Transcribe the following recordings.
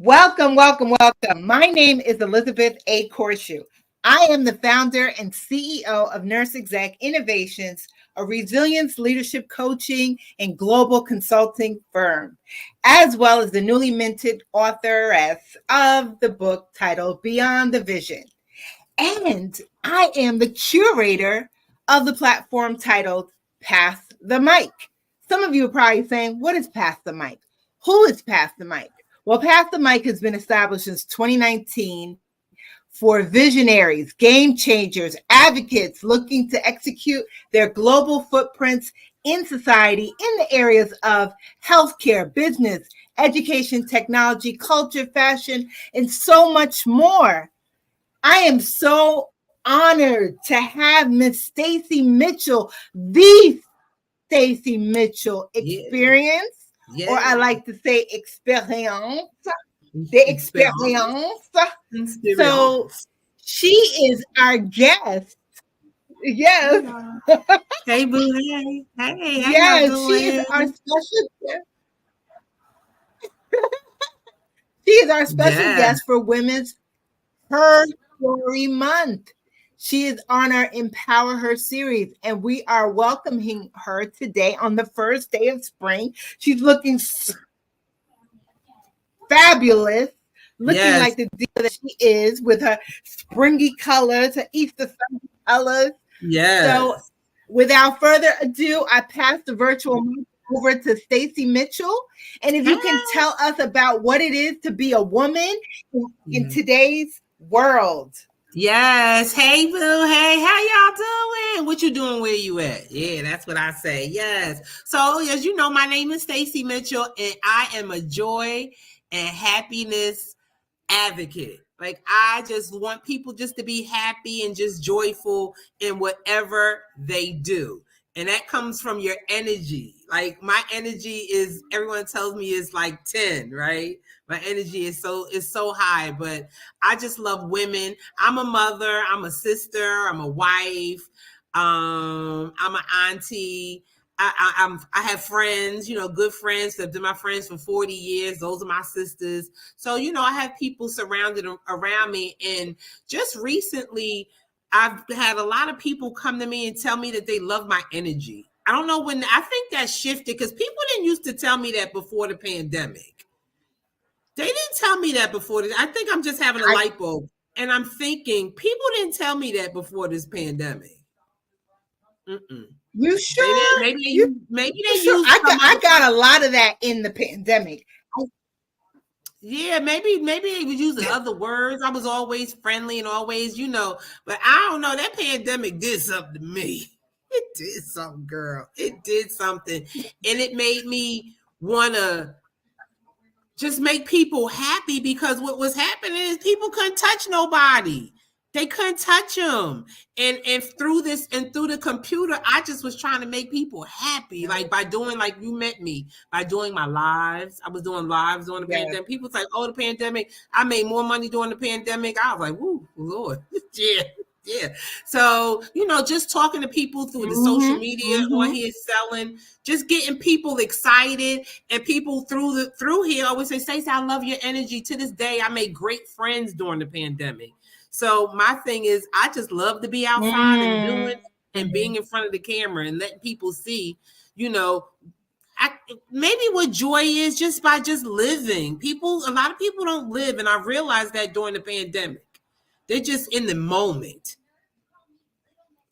Welcome, welcome, welcome. My name is Elizabeth A. Corshu. I am the founder and CEO of Nurse Exec Innovations, a resilience leadership coaching and global consulting firm, as well as the newly minted authoress of the book titled Beyond the Vision. And I am the curator of the platform titled Pass the Mic. Some of you are probably saying, what is Pass the Mic? Who is Pass the Mic? Well, Pass the Mic has been established since 2019 for visionaries, game changers, advocates looking to execute their global footprints in society in the areas of healthcare, business, education, technology, culture, fashion, and so much more. I am so honored to have Miss Stacy Mitchell, the Stacy Mitchell experience, or I like to say experience, the experience. So she is our guest. Yes. Hey, boo. Hey. Hey. Yes, she is our special guest. She is our special guest for Women's Her Story Month. She is on our Empower Her series, and we are welcoming her today on the first day of spring. She's looking fabulous, looking like the deal that she is with her springy colors, her Easter Sunday colors. Yes. So, without further ado, I pass the virtual mic over to Stacy Mitchell, and if you can tell us about what it is to be a woman in today's world. Yes. Hey, boo. Hey, how y'all doing? What you doing? Where you at? Yeah, that's what I say. Yes. So, as you know, my name is Stacy Mitchell, and I am a joy and happiness advocate. Like, I just want people just to be happy and just joyful in whatever they do. And that comes from your energy. Like, my energy is, everyone tells me is like 10, right? My energy is so high, but I just love women. I'm a mother, I'm a sister, I'm a wife, I'm an auntie. I have friends, good friends that have been my friends for 40 years. Those are my sisters. So, I have people surrounded around me. And just recently, I've had a lot of people come to me and tell me that they love my energy. I don't know when, I think that shifted because people didn't used to tell me that before the pandemic. They didn't tell me that before. I think I'm just having a light bulb. And I'm thinking, people didn't tell me that before this pandemic. You sure? Maybe they sure? I got a lot of that in the pandemic. Yeah, maybe they was using other words. I was always friendly and always, but I don't know. That pandemic did something to me. It did something, girl. It did something. And it made me want to just make people happy because what was happening is people couldn't touch nobody. They couldn't touch them. And through this and through the computer, I just was trying to make people happy. Like by doing, like you met me, by doing my lives. I was doing lives during the pandemic. People was like, oh, the pandemic. I made more money during the pandemic. I was like, woo, Lord. Yeah. So, just talking to people through the social media on here selling, just getting people excited, and people through here always say, Stacey, I love your energy. To this day, I made great friends during the pandemic. So my thing is, I just love to be outside and doing and being in front of the camera and letting people see, maybe what joy is just by just living. A lot of people don't live. And I realized that during the pandemic, they're just in the moment.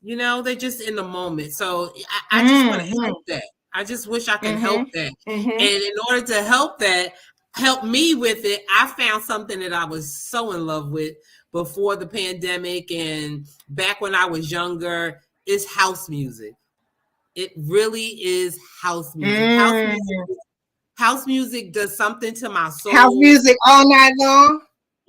They're just in the moment. So I just want to help that. I just wish I could help that. And in order to help me with it, I found something that I was so in love with before the pandemic and back when I was younger, is house music. It really is house music. House music does something to my soul. House music all night long?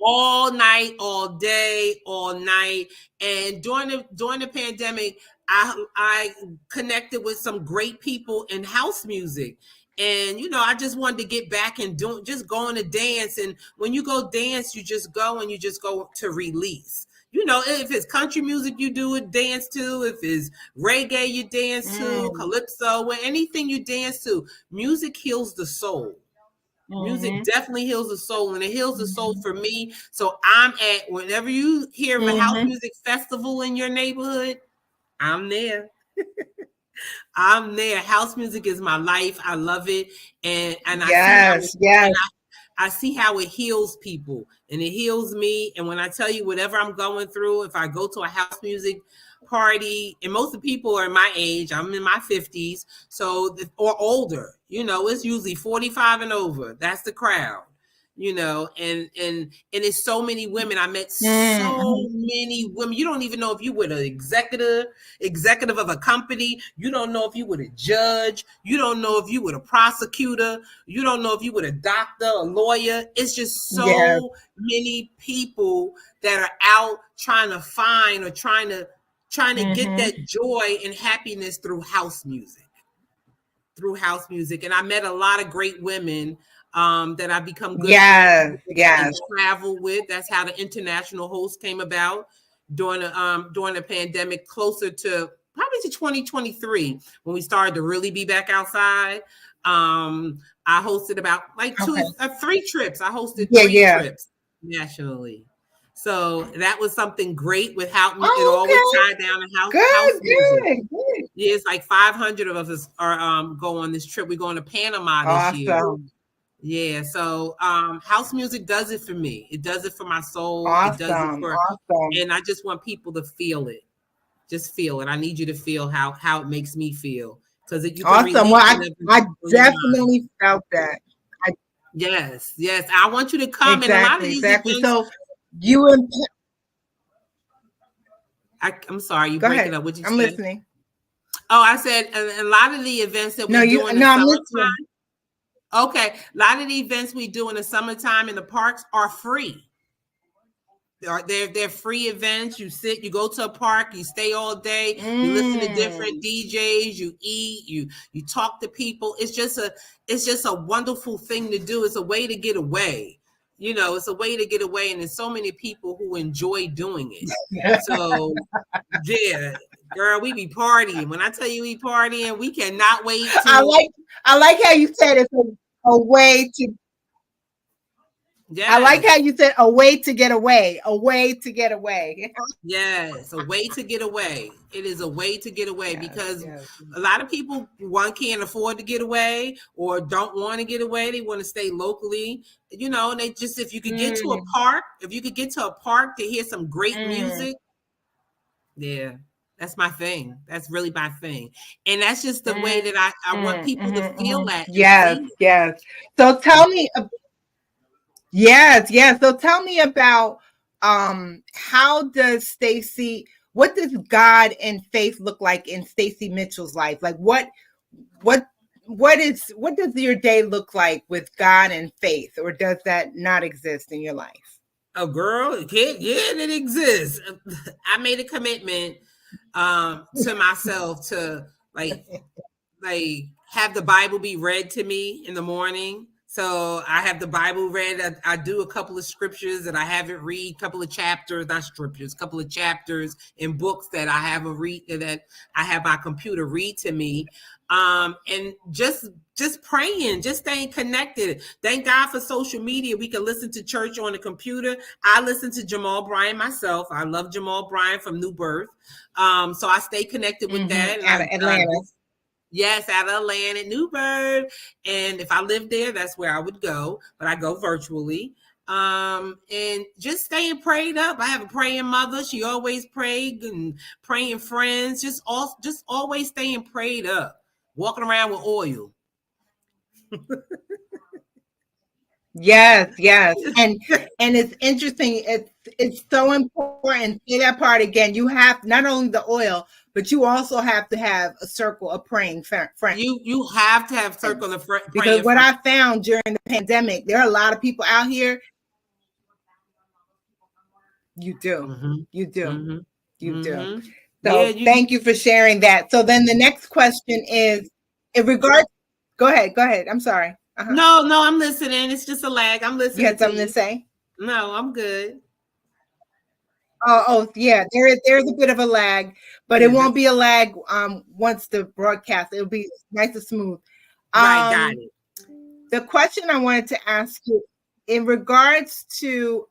All night, all day, all night. And during the pandemic, I connected with some great people in house music. And, I just wanted to get back and just going to dance. And when you go dance, you just go and you just go to release. If it's country music, you do it, dance to. If it's reggae, you dance to. Calypso, anything you dance to. Music heals the soul. Music Mhm. definitely heals the soul, and it heals the soul for me. So I'm at, whenever you hear of a house Mhm. music festival in your neighborhood, I'm there. I'm there. House music is my life. I love it, and I see how Yes, yes. I see how it heals people, and it heals me. And when I tell you whatever I'm going through, if I go to a house music party, and most of the people are my age, I'm in my 50s, so or older. It's usually 45 and over. That's the crowd. And it's so many women. I met so Mhm. many women. You don't even know if you were the executive of a company. You don't know if you were a judge. You don't know if you were a prosecutor. You don't know if you were a doctor, a lawyer. It's just Yes. so many people that are out trying to find or trying to get Mhm. that joy and happiness through house music. And I met a lot of great women that I become good friends Yes, with and yes. travel with. That's how the international host came about during the pandemic, closer to probably to 2023 when we started to really be back outside. I hosted about like Okay. 3 trips. I hosted Yeah, 3 yeah. trips nationally. So that was something great with how it Oh, always okay. tied down to house Good, music. good, good. Yeah, it's like 500 of us are go on this trip. We're going to Panama this year. Awesome. Yeah, so house music does it for me. It does it for my soul. It does it Awesome. Awesome. and I just want people to feel it. Just feel it. I need you to feel how it makes me feel, because you can Awesome. Well, release whatever's I on your mind. definitely felt that. I, Yes, yes. I want you to come, and a lot of exactly, these exactly. events. So you and I'm sorry, you go breaking ahead. up. What'd you I'm say? listening. Oh, I said a lot of the events that No, we do in the no, I'm summertime. listening. Okay, a lot of the events we do in the summertime in the parks are free. They're free events. You go to a park, you stay all day, you listen to different Mm. DJs, you eat, you talk to people. It's just a wonderful thing to do. It's a way to get away. It's a way to get away, and there's so many people who enjoy doing it. So yeah, girl, we be partying. When I tell you we partying, we cannot wait I to. like I like how you said it's a way to I like how Yes. you said a way to get away. A way to get away. Yes, a way to get away. It is a way to get away, Yes, because yes. a lot of people, one, can't afford to get away or don't want to get away. They want to stay locally, and they just, Mm, if you could get to a park to hear some great mm, music, yeah, that's my thing. That's really my thing. And that's just the way mm, that I want people to feel that and yes, see it. yes. So tell me, yes, yes. So tell me about how does Stacy, what does God and faith look like in Stacy Mitchell's life? Like what what does your day look like with God and faith, or does that not exist in your life? A girl, it exists. I made a commitment to myself to like have the Bible be read to me in the morning. So I have the Bible read. I do a couple of scriptures that I have it read, couple of chapters, not scriptures, couple of chapters in books that I have that I have my computer read to me. And just praying, just staying connected. Thank God for social media. We can listen to church on the computer. I listen to Jamal Bryant myself. I love Jamal Bryant from New Birth. So I stay connected with that, and Out of Atlanta. yes, out of Atlanta, Newburgh. And if I lived there, that's where I would go, but I go virtually. And just staying prayed up. I have a praying mother. She always prayed, and praying friends. Just always staying prayed up. Walking around with oil. Yes, yes. And it's interesting. It's so important. Say that part again. You have not only the oil, but you also have to have a circle of praying friends. You have to have circle of Because praying what friends. I found during the pandemic, there are a lot of people out here. You do. Mm-hmm. You do. Mm-hmm. You do. Mm-hmm. Yeah, So thank you for sharing that. So then the next question is in regards, go ahead. Go ahead. I'm sorry. Uh-huh. no, I'm listening. It's just a lag. I'm You listening had to something to you. say? No, I'm good. Yeah, there's a bit of a lag, but it Yeah, won't that's be a lag once the broadcast. It'll be nice and smooth. right. Got Um, it. the question I wanted to ask you in regards to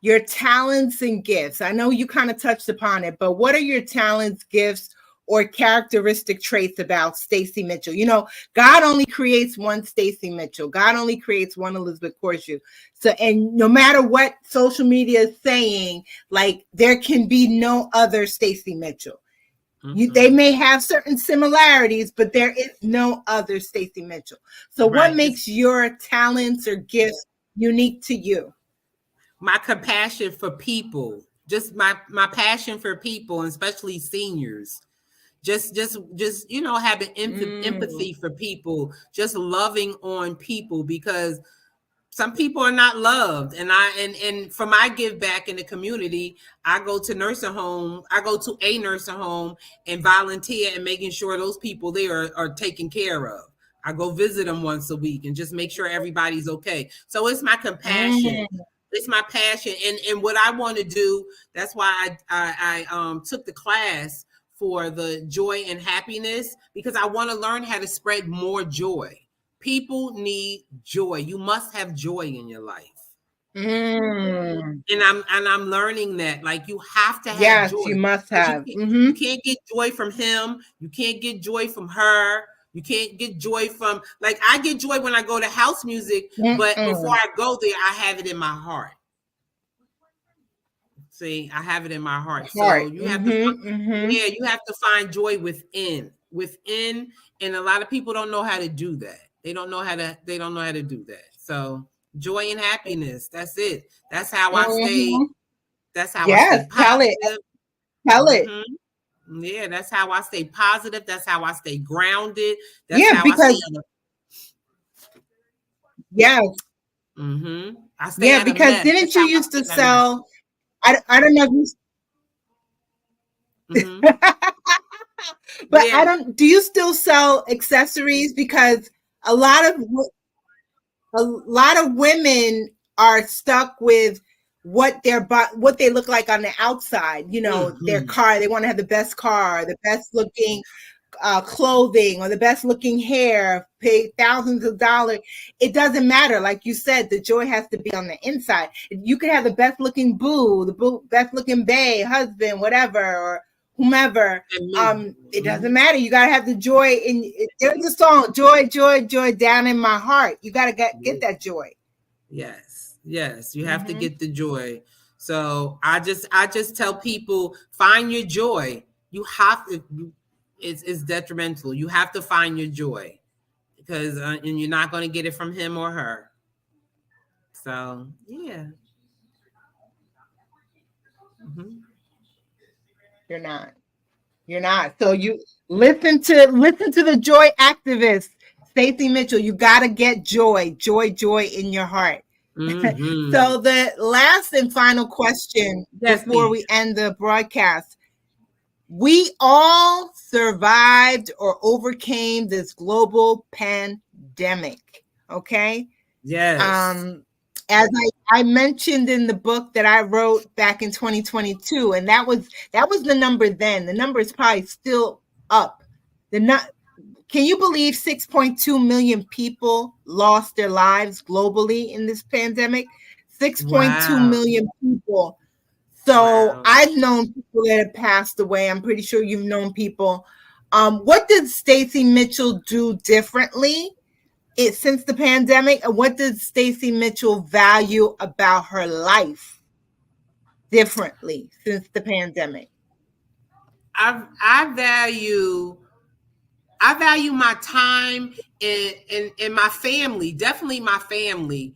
your talents and gifts. I know you kind of touched upon it, but what are your talents, gifts, or characteristic traits about Stacy Mitchell? You know, God only creates one Stacy Mitchell. God only creates one Elizabeth Corshu. So, and no matter what social media is saying, like there can be no other Stacy Mitchell. They may have certain similarities, but there is no other Stacy Mitchell. So, what makes your talents or gifts unique to you? My compassion for people, just my passion for people, and especially seniors. Just having empathy for people, just loving on people, because some people are not loved. And for my give back in the community, I go to a nursing home and volunteer and making sure those people there are taken care of. I go visit them once a week and just make sure everybody's okay. So it's my compassion. It's my passion. And what I want to do, that's why I took the class for the joy and happiness, because I want to learn how to spread more joy. People need joy. You must have joy in your life. And I'm learning that, like, you have to have joy. You must have. You can't get joy from him. You can't get joy from her. You can't get joy from, like, I get joy when I go to house music, but before I go there, I have it in my heart. See, I have it in my heart. So you have you have to find joy within, and a lot of people don't know how to do that. They don't know how to do that. So joy and happiness, that's it. That's how I stay. That's how I stay positive. Tell it. Yeah, that's how I stay positive. That's how I stay grounded. That's how I stay. I stay because didn't you used to sell? I don't know if you. But I don't. Do you still sell accessories? Because a lot of women are stuck with what they look like on the outside. You know, their car. They want to have the best car, the best looking clothing, or the best looking hair, pay thousands of dollars. It doesn't matter. Like you said, the joy has to be on the inside. You could have the best looking best looking bae, husband, whatever, or whomever. It doesn't matter. You gotta have the joy there's a song, joy, joy, joy down in my heart. You gotta get that joy. Yes, you have to get the joy. So I just tell people, find your joy. You have to. It's detrimental. You have to find your joy, because and you're not going to get it from him or her. So yeah, You're not. So you listen to the joy activist, Stacy Mitchell. You got to get joy in your heart. So the last and final question before we end the broadcast. We all survived or overcame this global pandemic. Okay. Yes. As I mentioned in the book that I wrote back in 2022, and that was the number then. The number is probably still up. Can you believe 6.2 million people lost their lives globally in this pandemic? 6.2 million people. So I've known people that have passed away. I'm pretty sure you've known people. What did Stacy Mitchell do differently since the pandemic? And what did Stacy Mitchell value about her life differently since the pandemic? I value my time and my family. Definitely my family.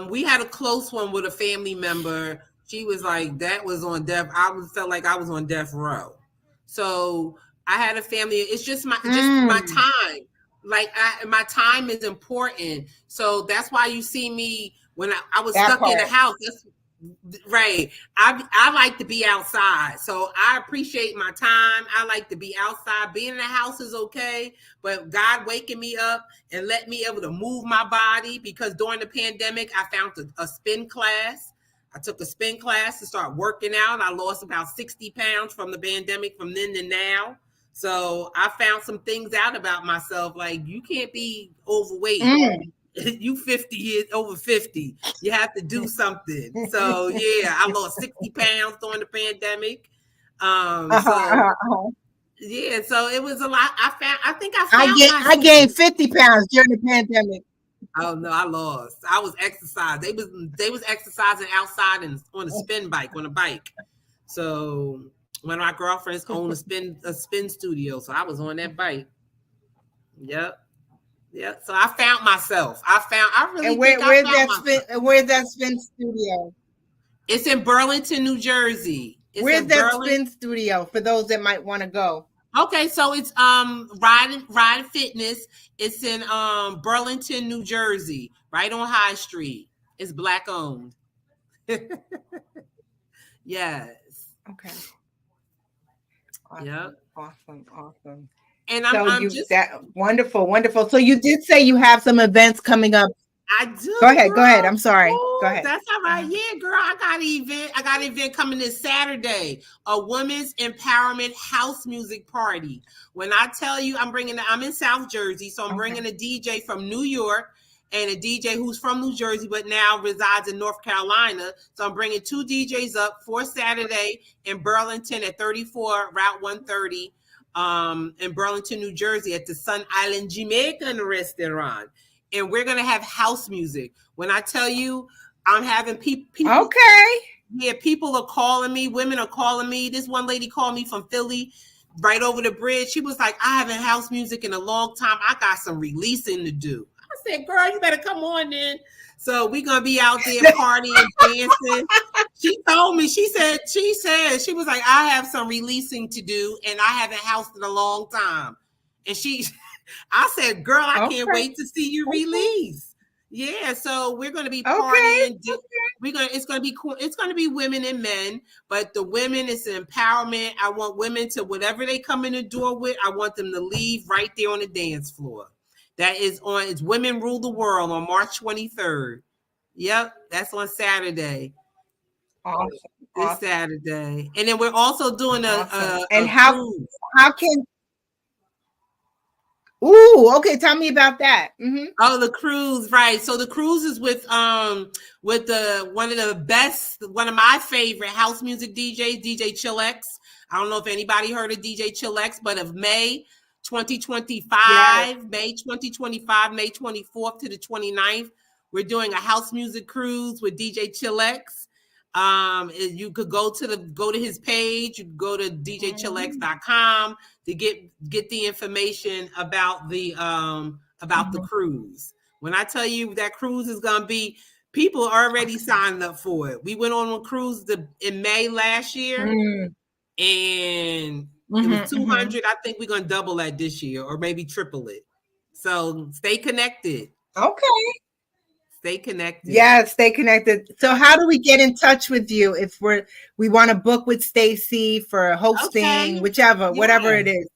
We had a close one with a family member. She was like, that was on death. Felt like I was on death row. So I had a family. It's just my time. Like my time is important. So that's why you see me when I was stuck in the house. Right. I like to be outside. So I appreciate my time. I like to be outside. Being in the house is okay, but God waking me up and let me able to move my body, because during the pandemic, I found a spin class. I took a spin class to start working out. I lost about 60 pounds from the pandemic from then to now. So I found some things out about myself. Like, you can't be overweight. You 50 years over 50. You have to do something. So yeah, I lost 60 pounds during the pandemic. Yeah, so it was a lot. I think I found I myself. gained 50 pounds during the pandemic. Oh no, I lost. I was exercising. They was exercising outside and on a spin bike, on a bike. So one of my girlfriends owned a spin studio, so I was on that bike. Yep. Yep. So I found myself. I really And think I found myself. where's that spin studio? It's in Burlington, New Jersey. It's Where's in that Burlington. spin studio for those that might want to go? Okay, so it's Ride Fitness. It's in Burlington, New Jersey, right on High Street. It's Black owned. Yes. Okay. Awesome. Yep. Awesome. And So I'm you just that wonderful. So you did say you have some events coming up. I do. Go ahead. Girl. I'm sorry. Ooh, Go ahead. That's all right. Yeah, girl. I got an event coming this Saturday. A women's empowerment house music party. When I tell you, I'm in South Jersey, so I'm bringing a DJ from New York and a DJ who's from New Jersey but now resides in North Carolina. So I'm bringing 2 DJs up for Saturday in Burlington at 34 Route 130 in Burlington, New Jersey at the Sun Island Jamaican restaurant. And we're going to have house music. When I tell you, I'm having people. Okay. Yeah, people are calling me. Women are calling me. This one lady called me from Philly, right over the bridge. She was like, I haven't house music in a long time. I got some releasing to do. I said, girl, you better come on then. So we're going to be out there partying, dancing. She told me, she said, she was like, I have some releasing to do and I haven't housed in a long time. And I said, girl, I can't wait to see you release. Yeah, so we're going to be partying. It's going to be women and men, but the women is empowerment. I want women to, whatever they come in the door with, I want them to leave right there on the dance floor. It's Women Rule the World on March 23rd. Yep, that's on Saturday. Awesome. This Saturday. And then we're also doing a cruise. How can Ooh, okay. Tell me about that. Mm-hmm. Oh, the cruise, right? So the cruise is with one of my favorite house music DJs, DJ Chillax. I don't know if anybody heard of DJ Chillax, but of May 2025, May 2025, May 24th to the 29th, we're doing a house music cruise with DJ Chillax. You could go to his page. You can go to djchillax.com to get the information about the cruise. When I tell you that cruise is gonna be, people are already signed up for it. We went on a cruise in May last year, and it was 200. I think we're gonna double that this year, or maybe triple it. So stay connected. Okay. Stay connected. Yeah, stay connected. So how do we get in touch with you if we want to book with Stacy for hosting, whatever it is?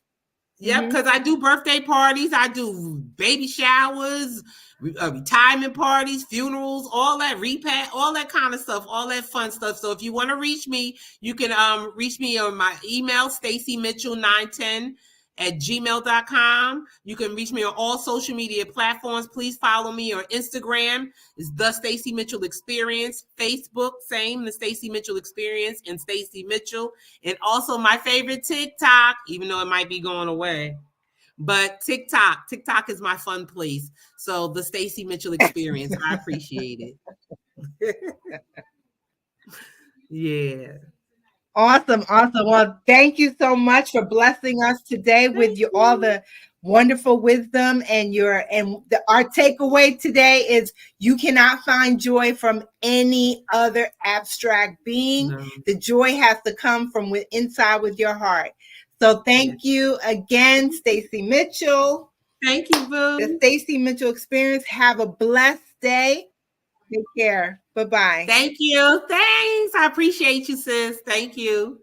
Yep, because I do birthday parties, I do baby showers, retirement parties, funerals, all that repat, all that kind of stuff, all that fun stuff. So if you want to reach me, you can reach me on my email, stacymitchell910@gmail.com. You can reach me on all social media platforms. Please follow me on Instagram. It's The Stacy Mitchell Experience. Facebook, same, The Stacy Mitchell Experience and Stacy Mitchell. And also my favorite, TikTok, even though it might be going away. But TikTok is my fun place. So The Stacy Mitchell Experience. I appreciate it. Yeah. Awesome. Well, thank you so much for blessing us today with all the wonderful wisdom and our takeaway today is you cannot find joy from any other abstract being. No. The joy has to come from inside with your heart. So thank you again, Stacy Mitchell. Thank you, Boo. The Stacy Mitchell Experience. Have a blessed day. Take care. Bye-bye. Thank you. Thanks. I appreciate you, sis. Thank you.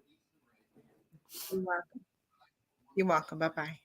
You're welcome. Bye-bye.